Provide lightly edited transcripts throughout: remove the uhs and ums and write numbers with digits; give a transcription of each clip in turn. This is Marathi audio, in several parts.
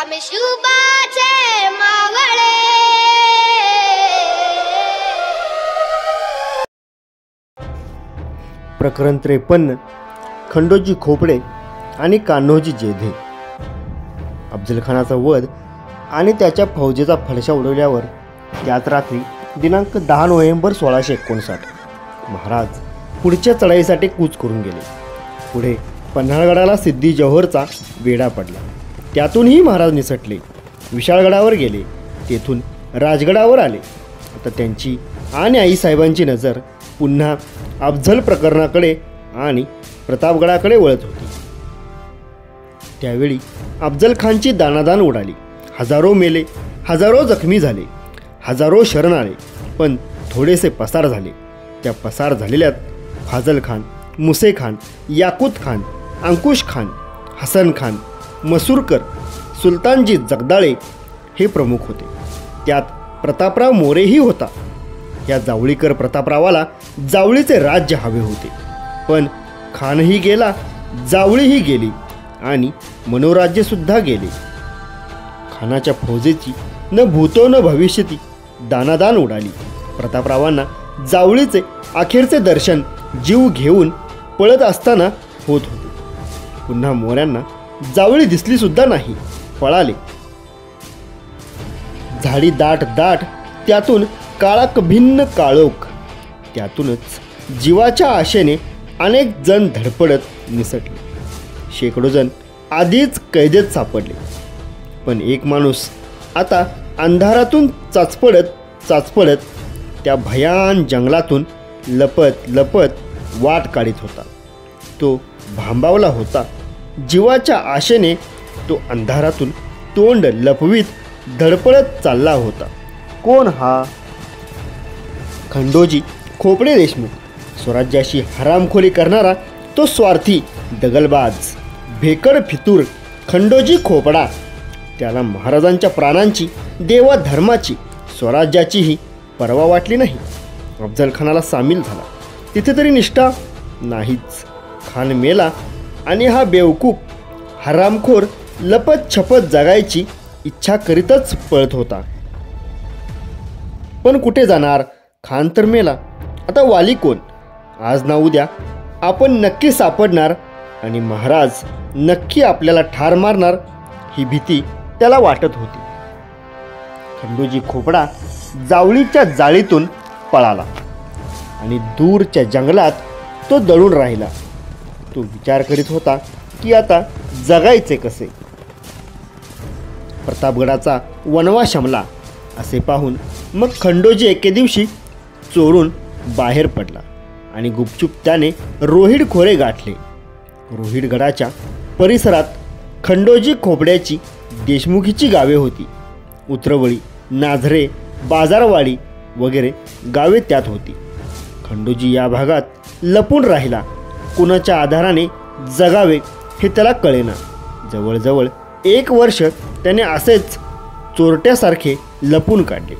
आम्ही शुभाचे मावळे. प्रकरण 53. खंडोजी खोपडे आणि कान्होजी जेधे. अफजलखानाचा वध आणि त्याच्या फौजेचा फडशा उडवल्यावर त्याच रात्री दिनांक 10 नोव्हेंबर 1659 महाराज पुढच्या चढाईसाठी कूच करून गेले. पुढे पन्हाळगडाला सिद्धी जौहरचा वेढा पडला. त्यातूनही महाराज निसटले. विशाळगडावर गेले. तेथून राजगडावर आले. आता त्यांची आणि आईसाहेबांची नजर पुन्हा अफजल प्रकरणाकडे आणि प्रतापगडाकडे वळत होती. त्यावेळी अफजल खानची दाणादाण उडाली. हजारो मेले, हजारो जखमी झाले, हजारो शरण आले, पण थोडेसे पसार झाले. त्या पसार झालेल्यात फाजल खान, मुसे खान, याकूत खान, अंकुश खान, हसन खान, मसूरकर, सुलतानजी जगदाळे हे प्रमुख होते. त्यात प्रतापराव मोरेही होता. या जावळीकर प्रतापरावाला जावळीचे राज्य हवे होते. पण खानही गेला, जावळीही गेली आणि मनोराज्यसुद्धा गेले. खानाच्या फौजेची न भूतो न भविष्यती दानादान उडाली. प्रतापरावांना जावळीचे अखेरचे दर्शन जीव घेऊन पळत असताना होत होते. पुन्हा मोऱ्यांना जावळी दिसलीसुद्धा नाही. पळाले. झाडी दाट दाट, त्यातून काळाक भिन्न काळोख. त्यातूनच जीवाच्या आशेने अनेक जण धडपडत निसटले. शेकडो जण आधीच कैदेत सापडले. पण एक माणूस आता अंधारातून चाचपडत त्या भयान जंगलातून लपत लपत वाट काढीत होता. तो भांबावला होता. जीवाच्या आशेने तो अंधारातून तोंड लपवीत धडपडत चालला होता. कोण हा? खंडोजी खोपडे देशमुख. स्वराज्याशी हरामखोरी करणारा तो स्वार्थी दगलबाज भेकड फितूर खंडोजी खोपडा. त्याला महाराजांच्या प्राणांची, देवाधर्माची, स्वराज्याचीही पर्वा वाटली नाही. अफजलखानाला सामील झाला. तिथे तरी निष्ठा नाहीच. खान मेला आणि हा बेवकूफ हरामखोर लपत छपत जगायची इच्छा करीतच पळत होता. पण कुठे जाणार? खान तर मेला. आता वाली कोण? आज ना उद्या आपण नक्की सापडणार आणि महाराज नक्की आपल्याला ठार मारणार ही भीती त्याला वाटत होती. खंडोजी खोपडा जावळीच्या जाळीतून पळाला आणि दूरच्या जंगलात तो दडून राहिला. तो विचार करीत होता की आता जगायचे कसे. प्रतापगडाचा वणवा शमला असे पाहून मग खंडोजी एके दिवशी चोरून बाहेर पडला आणि गुपचूप त्याने रोहिड खोरे गाठले. रोहिडगडाच्या परिसरात खंडोजी खोपड्याची देशमुखीची गावे होती. उतरवळी, नाझरे, बाजारवाडी वगैरे गावे त्यात होती. खंडोजी या भागात लपून राहिला. कुणाच्या आधाराने जगावे हे त्याला कळेना. जवळजवळ 1 वर्ष त्याने असेच चोरट्यासारखे लपून काढले.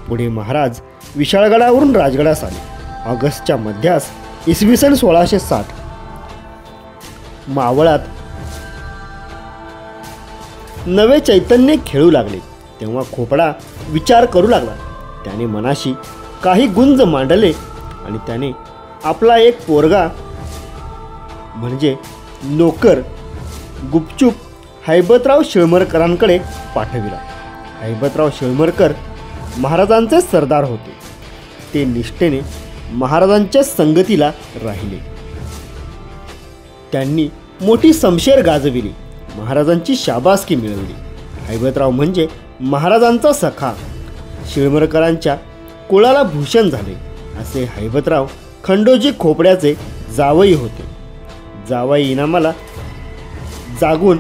पुढे महाराज विशाळगडावरून राजगडास आले. ऑगस्टच्या मध्यास इसवी सन 1660 मावळात नवे चैतन्य खेळू लागले. तेव्हा खोपडा विचार करू लागला. त्याने मनाशी काही गुंज मांडले आणि त्याने आपला एक पोरगा म्हणजे नोकर गुपचूप हैबतराव शिळमरकरांकडे पाठविला. हैबतराव शिळमरकर महाराजांचे सरदार होते. ते निष्ठेने महाराजांच्या संगतीला राहिले. त्यांनी मोठी शमशेर गाजविली. महाराजांची शाबासकी मिळवली. हैबतराव म्हणजे महाराजांचा सखा. शिळमरकरांच्या कुळाला भूषण झाले असे हैबतराव खंडोजी खोपड्याचे जावई होते. जावई इनामाला जागून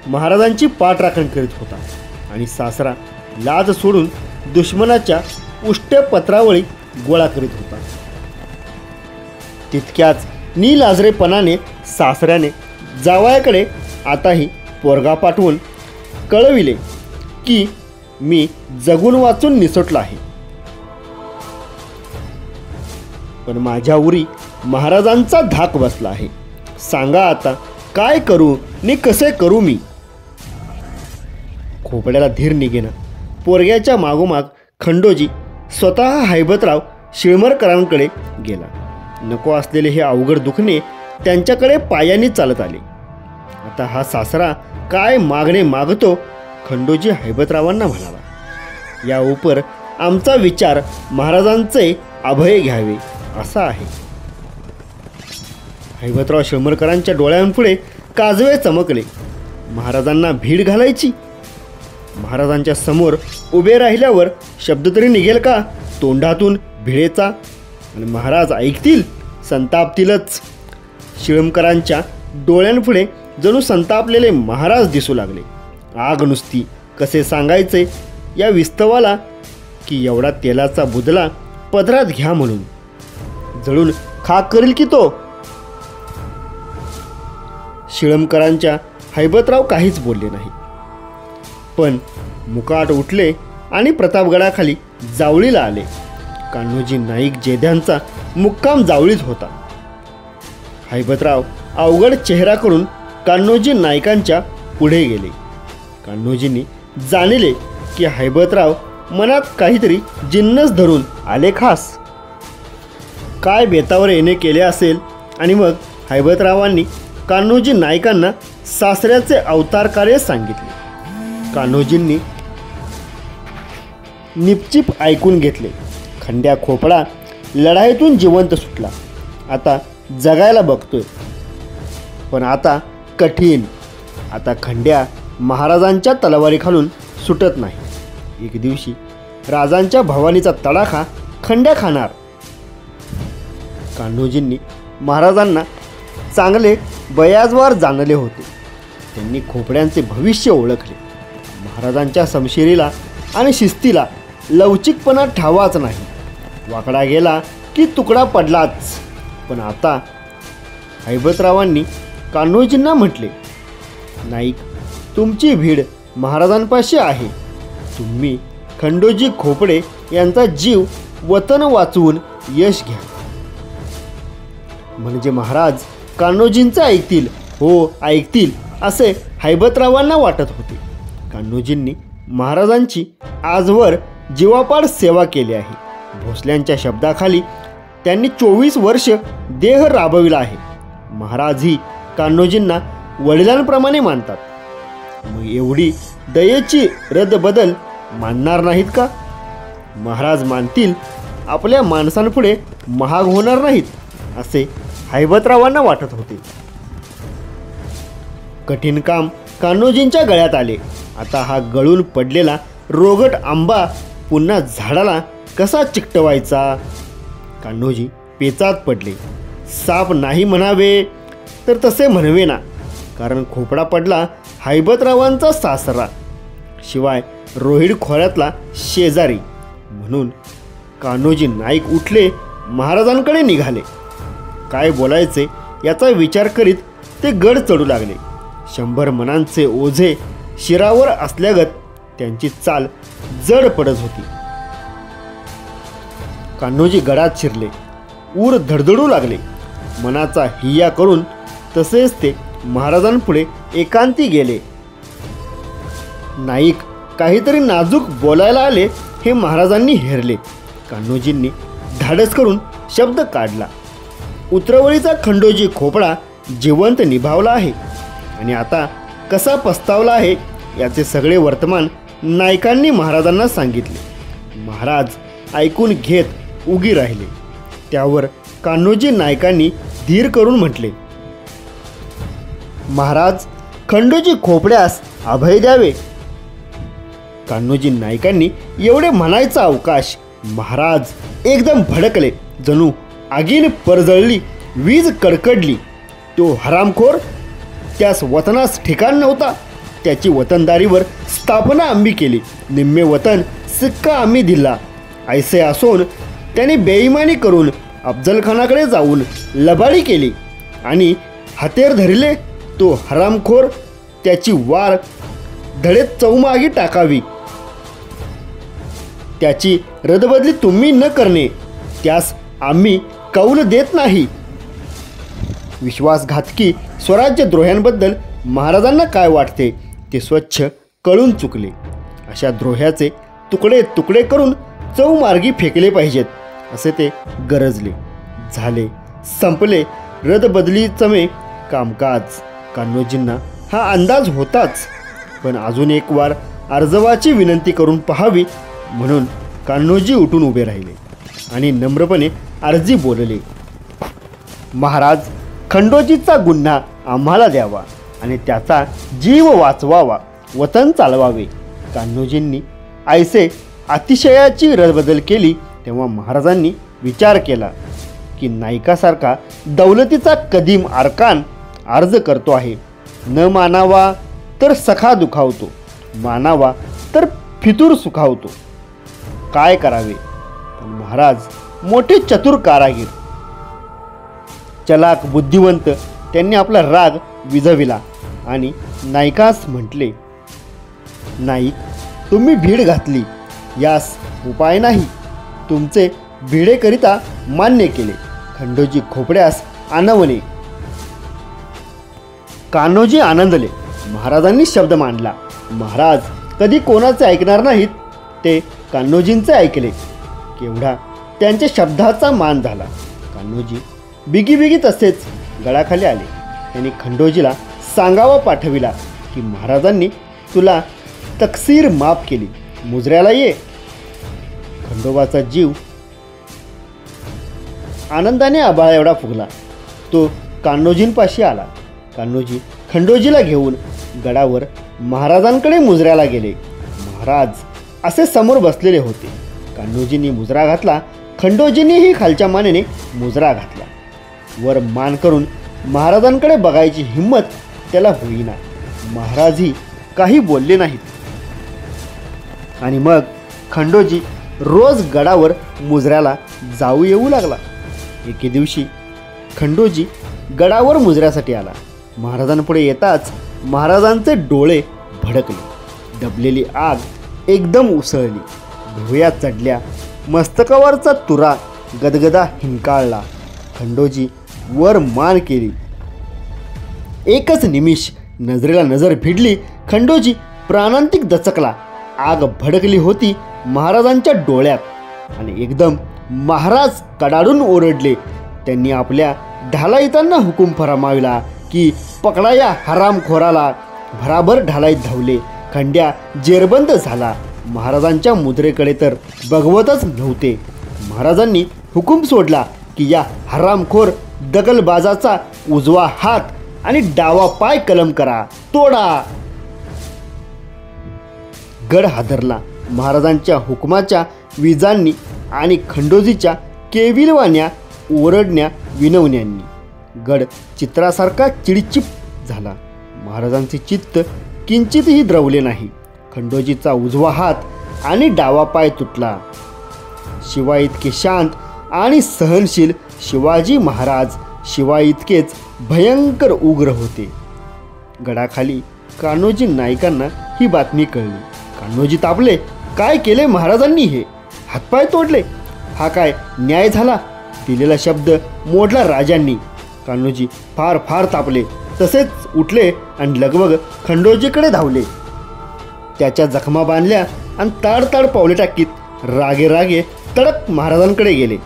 महाराजांची पाठराखण करीत होता आणि सासरा लाज सोडून दुश्मनाच्या उष्ट्या पत्रावळी गोळा करीत होता. तितक्याच निलाजरेपणाने सासऱ्याने जावयाकडे आताही पोरगा पाठवून कळविले की मी जगून वाचून निसटलो आहे. पण माझ्या उरी महाराजांचा धाक बसला आहे. सांगा आता काय करू नि कसे करू मी. खोपड्याला धीर निघेना. पोरग्याच्या मागोमाग खंडोजी स्वतः हैबतराव शिळमरकरांकडे गेला. नको असलेले हे अवघड दुखणे त्यांच्याकडे पायाने चालत आले. आता हा सासरा काय मागणे मागतो, खंडोजी हैबतरावांना म्हणाला. या उपर आमचा विचार महाराजांचे अभय घ्यावे असा आहे. हैबतराव शिळमरकरांच्या डोळ्यांपुढे काजवे चमकले. महाराजांना भीड घालायची? महाराजांच्या समोर उभे राहिल्यावर शब्द तरी निघेल का तोंडातून भिडेचा? आणि महाराज ऐकतील, संतापतीलच. शिळमकरांच्या डोळ्यांपुढे जणू संतापलेले महाराज दिसू लागले. आग नुसती कसे सांगायचे या विस्तवाला की एवढा तेलाचा बुदला पदरात घ्या म्हणून जळून खाक करील की तो. शिळमकरांच्या हैबतराव काहीच बोलले नाही, पण मुकाट उठले आणि प्रतापगडाखाली जावळीला आले. कान्होजी नाईक जेध्यांचा मुक्काम जावळीत होता. हैबतराव अवघड चेहरा करून कान्होजी नाईकांच्या पुढे गेले. कान्होजींनी जाणले की हैबतराव मनात काहीतरी जिन्नस धरून आले खास. काय बेतावर येणे केले असेल. आणि मग हैबतरावांनी कान्होजी नाईकांना सासऱ्याचे अवतार कार्य सांगितले. कान्होजींनी निपचिप ऐकून घेतले. खंड्या खोपडा लढाईतून जिवंत सुटला, आता जगायला बघतोय. पण आता कठीण. आता खंड्या महाराजांच्या तलवारीखालून सुटत नाही. एक दिवशी राजांच्या भवानीचा तडाखा खंड्या खाणार. कान्होजींनी महाराजांना चांगले बयाजवार जाणले होते. त्यांनी खोपड्यांचे भविष्य ओळखले. महाराजांच्या समशिरीला आणि शिस्तीला लवचिकपणा ठावाच नाही. वाकडा गेला की तुकडा पडलाच. पण आता हैबतरावांनी कान्होजींना म्हटले, नाईक, तुमची भीड महाराजांपाशी आहे. तुम्ही खंडोजी खोपडे यांचा जीव वतन वाचवून यश घ्या. म्हणजे महाराज कान्होजींचे ऐकतील. हो, ऐकतील असे हैबतरावांना वाटत होते. कान्होजींनी महाराजांची आजवर जीवापाड सेवा केली आहे. भोसल्यांच्या शब्दाखाली त्यांनी 24 वर्ष देह राबविला आहे. महाराजही कान्होजींना वडिलांप्रमाणे मानतात. मग एवढी दयेची रद्दबदल मानणार नाहीत का? महाराज मानतील, आपल्या माणसांपुढे महाग होणार नाहीत असे हैबतरावांना वाटत होते. कठीण काम कान्होजींच्या गळ्यात आले. आता हा गळून पडलेला रोगट आंबा पुन्हा झाडाला कसा चिकटवायचा? कान्होजी पेचात पडले. साप नाही म्हणावे तर तसे म्हणवे ना, कारण खोपडा पडला हैबतरावांचा सासरा, शिवाय रोहिड खोऱ्यातला शेजारी. म्हणून कान्होजी नाईक उठले, महाराजांकडे निघाले. काय बोलायचे याचा विचार करीत ते गड चढू लागले. 100 मनांचे ओझे शिरावर असल्यागत त्यांची चाल जड पडत होती. कान्होजी गडात शिरले. ऊर धडधडू लागले. मनाचा हिया करून तसेच ते महाराजांपुढे एकांती गेले. नाईक काहीतरी नाजूक बोलायला आले हे महाराजांनी हेरले. कान्होजींनी धाडस करून शब्द काढला. उतरवळीचा खंडोजी खोपडा जिवंत निभावला आहे आणि आता कसा पस्तावला आहे याचे सगळे वर्तमान नाईकांनी महाराजांना सांगितले. महाराज ऐकून घेत उगी राहिले. त्यावर कान्होजी नाईकांनी धीर करून म्हटले, महाराज, खंडोजी खोपड्यास अभय द्यावे. कान्होजी नाईकांनी एवढे म्हणायचा अवकाश महाराज एकदम भडकले. जणू आगीने परजळली वीज कडकडली. तो हरामखोर, त्यास वतनास ठिकाण नव्हता. त्याची वतनदारीवर स्थापना आम्ही केली. निम्मे वतन सिक्का आम्ही दिला. ऐसे असून त्याने बेईमानी करून अफजलखानाकडे जाऊन लबाडी केली आणि हातेर धरले. तो हरामखोर, त्याची वार धडेत चौमागी टाकावी. त्याची रदबदली तुम्ही न करणे, त्यास आम्ही कौल देत नाही. विश्वासघातकी स्वराज्यद्रोह्यांबद्दल महाराजांना काय वाटते ते स्वच्छ कळून चुकले. अशा द्रोह्याचे तुकडे तुकडे करून चौमार्गी फेकले पाहिजेत असे ते गरजले. झाले, संपले रदबदलीचमे कामकाज. कान्होजींना हा अंदाज होताच, पण अजून एक वार अर्जवाची विनंती करून पहावी म्हणून कान्होजी उठून उभे राहिले आणि नम्रपणे अर्जी बोलले. महाराज, खंडोजीचा गुन्हा आम्हाला द्यावा आणि त्याचा जीव वाचवावा, वतन चालवावे. कान्होजींनी ऐसे अतिशयाची रदबदल केली तेव्हा महाराजांनी विचार केला की नायकासारखा दौलतीचा कदीम अर्कान अर्ज करतो आहे. न मानावा तर सखा दुखावतो, मानावा तर फितूर सुखावतो. काय करावे? पण महाराज मोठे चतुर कारागीर, चलाक बुद्धिवंत, त्यांनी आपला राग विझविला आणि नायकास म्हटले, नाईक, तुम्ही भीड घातली, यास उपाय नाही. तुमचे भिडेकरिता मान्य केले. खंडोजी खोपड्यास आणवले. कान्होजी आनंदले. महाराजांनी शब्द मांडला. महाराज कधी कोणाचे ऐकणार नाहीत, ते कान्होजींचे ऐकले. केवढा त्यांच्या शब्दाचा मान झाला. कान्होजी बिगी बिगी तसेच गळाखाली आले. त्यांनी खंडोजीला सांगावा पाठविला की महाराजांनी तुला तकसीर माफ केली, मुजऱ्याला ये. खंडोबाचा जीव आनंदाने आबाळा एवढा फुगला. तो कान्होजींपाशी आला. कान्होजी खंडोजीला घेऊन गडावर महाराजांकडे मुजऱ्याला गेले. महाराज असे समोर बसलेले होते. कान्होजींनी मुजरा घातला. खंडोजींनीही खालच्या मानेने मुजरा घातला. वर मान करून महाराजांकडे बघायची हिंमत त्याला होईना. महाराजही काही बोलले नाहीत. आणि मग खंडोजी रोज गडावर मुजऱ्याला जाऊ येऊ लागला. एके दिवशी खंडोजी गडावर मुजऱ्यासाठी आला. महाराजांपुढे येताच महाराजांचे डोळे भडकले. दबलेली आग एकदम उसळली. भुवया चढल्या. मस्तकावरचा तुरा गदगदा हिंकाळला. खंडोजी वर मान केली. एकच निमिष नजरेला नजर भिडली. खंडोजी प्राणांतिक दचकला. आग भडकली होती महाराजांच्या डोळ्यात आणि एकदम महाराज कडाडून ओरडले. त्यांनी आपल्या ढालाईतांना हुकूम फरमाविला की पकडा या हरामखोराला. भराभर ढालाईत धावले. खंड्या जेरबंद झाला. महाराजांच्या मुद्रेकडे तर बघवतच नव्हते. महाराजांनी हुकूम सोडला की या हरामखोर दगलबाजाचा उजवा हात आणि डावा पाय कलम करा, तोडा. गड हादरला. महाराजांच्या हुकुमाच्या विजांनी आणि खंडोजीच्या केविलवाण्या ओरडण्या विनवण्यांनी गड चित्रासारखा चिडचिप झाला. महाराजांचे चित्त किंचितही द्रवले नाही. खंडोजीचा उजवा हात आणि डावा पाय तुटला. शिवा इतके शांत आणि सहनशील शिवाजी महाराज शिवा इतकेच भयंकर उग्र होते. गडाखाली कान्होजी नायकांना ही बातमी कळली. कान्होजी तापले. काय केले महाराजांनी? हे हातपाय तोडले. हा काय न्याय झाला? दिलेला शब्द मोडला राजांनी. कान्होजी फार फार तापले. तसेच उठले आणि लगबग खंडोजीकडे धावले. त्याच्या जखमा बांधल्या आणि ताडताड पावले टाकीत रागे रागे तडक महाराजांकडे गेले.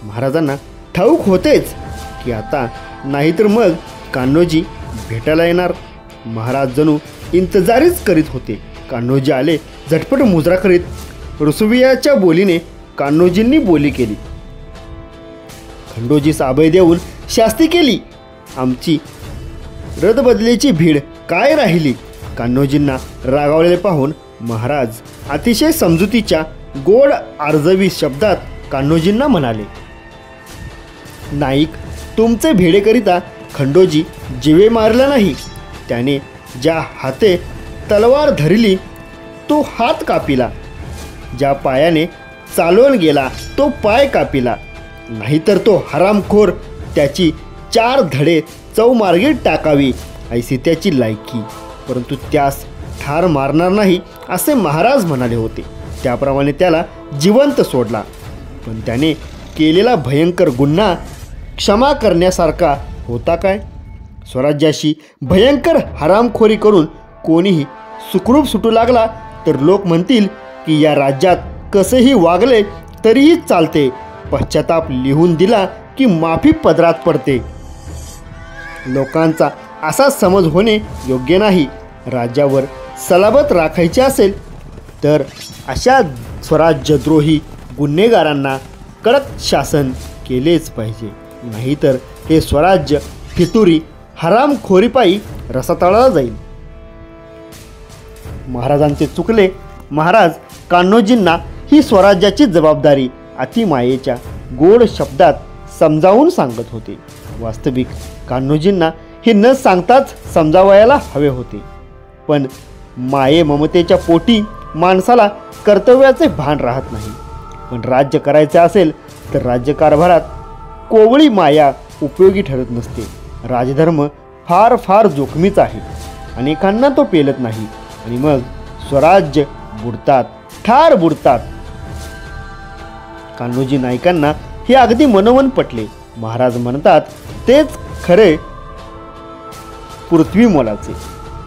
महाराजांना ठाऊक होतेच की आता नाहीतर मग कान्होजी भेटायला येणार. महाराज जणू इंतजारीच करीत होते. कान्होजी आले. झटपट मुजरा करीत रुसवियाच्या बोलीने कान्होजींनी बोली केली. खंडोजीस अभय देऊन शास्ती केली. आमची रदबदलीची भीड काय राहिली? कान्होजींना रागावलेले पाहून महाराज अतिशय समजुतीच्या गोड आर्जवी शब्दात कान्होजींना म्हणाले, नाईक, तुमचे भेडेकरिता खंडोजी जिवे मारला नाही. त्याने ज्या हाते तलवार धरली तो हात कापिला. ज्या पायाने चालवून गेला तो पाय कापिला. नाहीतर तो हरामखोर त्याची 4 धडे चौमार्गी टाकावी ऐसी त्याची लायकी. परंतु त्यास ठार मारणार नाही असे महाराज म्हणाले होते. त्याप्रमाणे त्याला जिवंत सोडला. पण त्याने केलेला भयंकर गुन्हा क्षमा करण्यासारखा होता काय? स्वराज्याशी भयंकर हरामखोरी करून कोणीही सुखरूप सुटू लागला तर लोक म्हणतील की या राज्यात कसेही वागले तरीही चालते, पश्चाताप लिहून दिला की माफी पदरात पडते. लोकांचा असा समज होणे योग्य नाही. राज्यावर सलाबत राखायची असेल तर अशा स्वराज्यद्रोही गुन्हेगारांना कडक शासन केलेच पाहिजे, नाहीतर हे स्वराज्य फितुरी हरामखोरीपायी रसातळाला जाईल. महाराजांचे चुकले. महाराज कान्होजींना ही स्वराज्याची जबाबदारी अतिमायेच्या गोड शब्दात समजावून सांगत होते. वास्तविक कान्होजींना हे न सांगताच समजावयाला हवे होते, पण माये ममतेच्या पोटी माणसाला कर्तव्याचे भान राहत नाही. पण राज्य करायचे असेल तर राज्यकारभारात कोवळी माया उपयोगी ठरत नसते. राजधर्म फार फार जोखमीचा आहे. अनेकांना तो पेलत नाही आणि मग स्वराज्य बुडतात, ठार बुडतात. कान्होजी नाईकांना हे अगदी मनोमन पटले. महाराज म्हणतात तेच खरे पृथ्वी मोलाचे.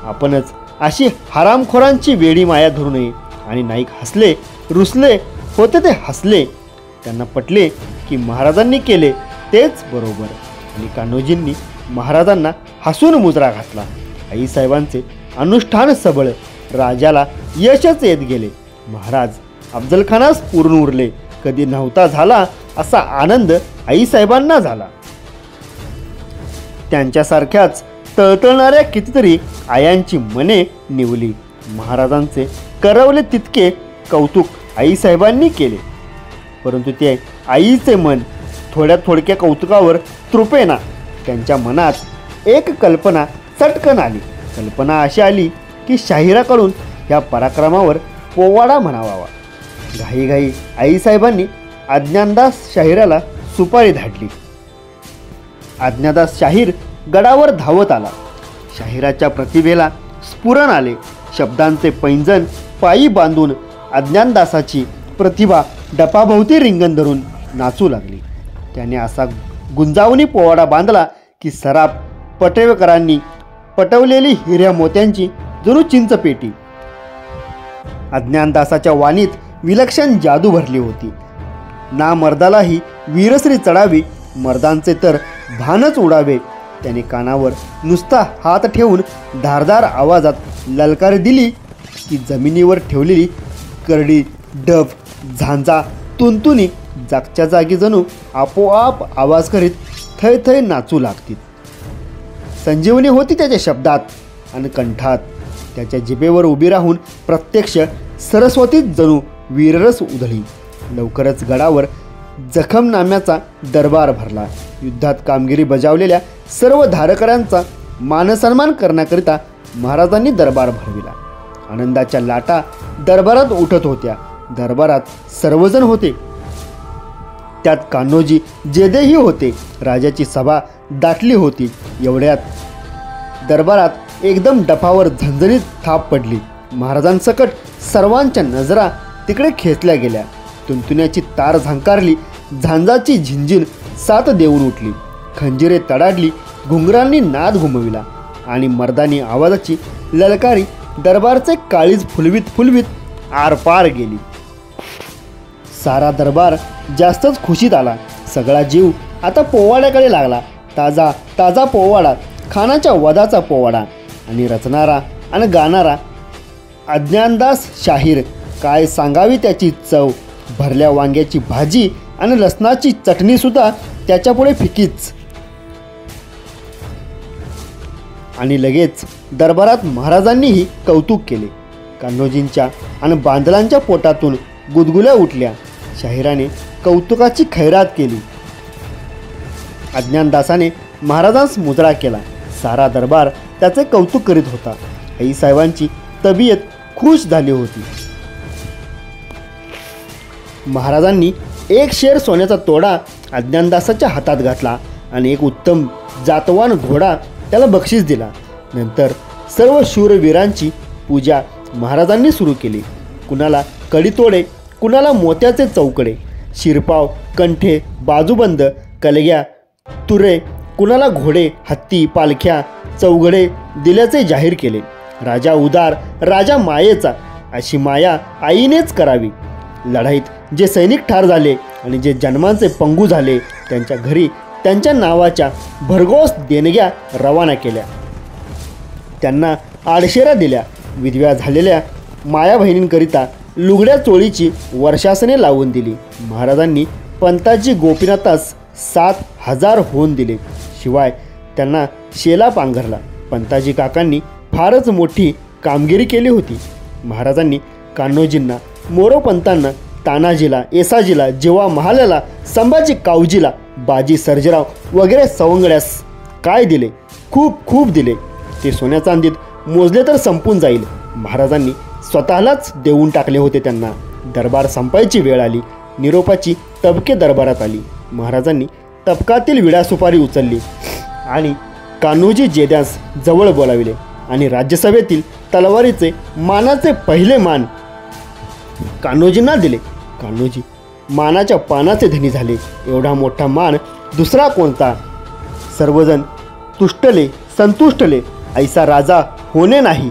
आपणच अशी हरामखोरांची वेडी माया धरू नये. आणि नाईक हसले, रुसले होते ते हसले. त्यांना पटले की महाराजांनी केले तेच बरोबर. आणि कान्होजींनी महाराजांना हसून मुजरा घातला. आईसाहेबांचे अनुष्ठान सबळ राजाला यशच येत गेले. महाराज अफजलखानास पूर्ण उरले. कधी नव्हता झाला असा आनंद आईसाहेबांना झाला. त्यांच्यासारख्याच तळतळणाऱ्या कितीतरी आयांची मने निवली. महाराजांचे करवले तितके कौतुक आईसाहेबांनी केले, परंतु ते आईचे मन थोड्या कौतुकावर तृपेना. त्यांच्या मनात एक कल्पना चटकन आली. कल्पना अशी आली की शाहिराकडून या पराक्रमावर पोवाडा म्हणावा. घाईघाई आईसाहेबांनी अज्ञानदास शाहिराला सुपारी धाडली. अज्ञानदास शाहीर गडावर धावत आला. शाहिराच्या प्रतिभेला स्फुरण आले. शब्दांचे पैंजण पायी बांधून अज्ञानदासाची प्रतिभा डपाभोवती रिंगण धरून नाचू लागली. त्याने असा गुंजावणी पोवाडा बांधला की सराफ पटवेकरांनी पटवलेली हिऱ्या मोत्यांची जणू चिंचपेटी. अज्ञानदासाच्या वाणीत विलक्षण जादू भरली होती. ना मर्दालाही वीरश्री चढावी, मर्दांचे तर भानच उडावे. त्याने कानावर नुसता हात ठेवून धारदार आवाजात ललकारी दिली की जमिनीवर ठेवलेली करडी, डब, झांजा, तुंतुनी जागच्या जागी जणू आपोआप आवाज करीत थै थै नाचू लागतील. संजीवनी होती त्याच्या शब्दात आणि कंठात. त्याच्या जिभेवर उभी राहून प्रत्यक्ष सरस्वतीत जणू वीररस उधळी. लवकरच गडावर जखमनाम्याचा दरबार भरला. युद्धात कामगिरी बजावलेल्या सर्व धारकऱ्यांचा मानसन्मान करण्याकरिता महाराजांनी दरबार भरविला. आनंदाच्या लाटा दरबारात उठत होत्या. दरबारात सर्वजण होते. त्यात कान्होजी जेदेही होते. राजाची सभा दाटली होती. एवढ्यात दरबारात एकदम डफावर झणझणीत थाप पडली. महाराजांसकट सर्वांच्या नजरा तिकडे खेचल्या गेल्या. तुंतुण्याची तार झंकारली. झांजाची झिंझिन साथ देऊन उठली. खंजिरे तडाडली. घुंगरांनी नाद घुमविला आणि मर्दानी आवाजाची ललकारी दरबारचे काळीज फुलवीत आरपार गेली. सारा दरबार जास्तच खुशीत आला. सगळा जीव आता पोवाड्याकडे लागला. ताजा ताजा पोवाडा, खानाच्या वधाचा पोवाडा. आणि रचणारा आणि गाणारा अज्ञानदास शाहीर. काय सांगावी त्याची चव. भरल्या वांग्याची भाजी आणि लसणाची चटणीसुद्धा त्याच्यापुढे फिकीच. आणि लगेच दरबारात महाराजांनीही कौतुक केले. कान्होजींच्या आणि बांदलांच्या पोटातून गुदगुल्या उठल्या. शाहिराने कौतुकाची खैरात केली. अज्ञानदासाने महाराजांस मुजरा केला. सारा दरबार त्याचे कौतुक करीत होता. आईसाहेबांची तब्येत खुश झाली होती. महाराजांनी एक शेर सोन्याचा तोडा अज्ञानदासाच्या हातात घातला आणि एक उत्तम जातवान घोडा त्याला बक्षीस दिला. नंतर सर्व शूरवीरांची पूजा महाराजांनी सुरू केली. कुणाला कडीतोडे, कुणाला मोत्याचे चौकडे, शिरपाव, कंठे, बाजूबंद, कलग्या, तुरे, कुणाला घोडे, हत्ती, पालख्या, चौघडे दिल्याचे जाहीर केले. राजा उदार, राजा मायेचा, अशी माया आईनेच करावी. लढाईत जे सैनिक ठार झाले आणि जे जन्मांचे पंगू झाले त्यांच्या घरी त्यांच्या नावाच्या भरघोस देणग्या रवाना केल्या. त्यांना आडशेरा दिल्या. विधव्या झालेल्या माया बहिणींकरिता लुगड्या चोळीची वर्षासने लावून दिली. महाराजांनी पंताजी गोपीनाथास 7,000 होऊन दिले. शिवाय त्यांना शेला पांघरला. पंताजी काकांनी फारच मोठी कामगिरी केली होती. महाराजांनी कान्होजींना, मोरोपंतांना, तानाजीला, येसाजीला, जेव्हा महालाला, संभाजी कावजीला, बाजी सर्जेराव वगैरे सवंगड्यास काय दिले? खूप खूप दिले. ते सोन्या चांदीत मोजले तर संपून जाईल. महाराजांनी स्वतःलाच देऊन टाकले होते त्यांना. दरबार संपायची वेळ आली. निरोपाची तबके दरबारात आली. महाराजांनी तबकातील विडासुपारी उचलली आणि कान्होजी जेद्यास जवळ बोलाविले आणि राज्यसभेतील तलवारीचे मानाचे पहिले मान कान्होजींना दिले. कान्होजी मानाच्या पानाचे धनी झाले. एवढा मोठा मान दुसरा कोणता? सर्वजण तुष्टले, संतुष्टले. ऐसा राजा होणे नाही.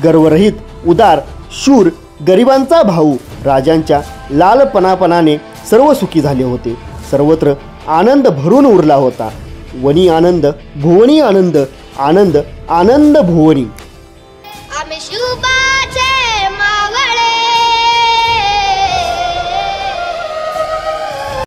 गर्वरहित, उदार, शूर, गरिबांचा भाऊ. राजांच्या लालपणापणाने सर्व सुखी झाले होते. सर्वत्र आनंद भरून उरला होता. वनी आनंद, भुवनी आनंद, आनंद आनंद भुवनी.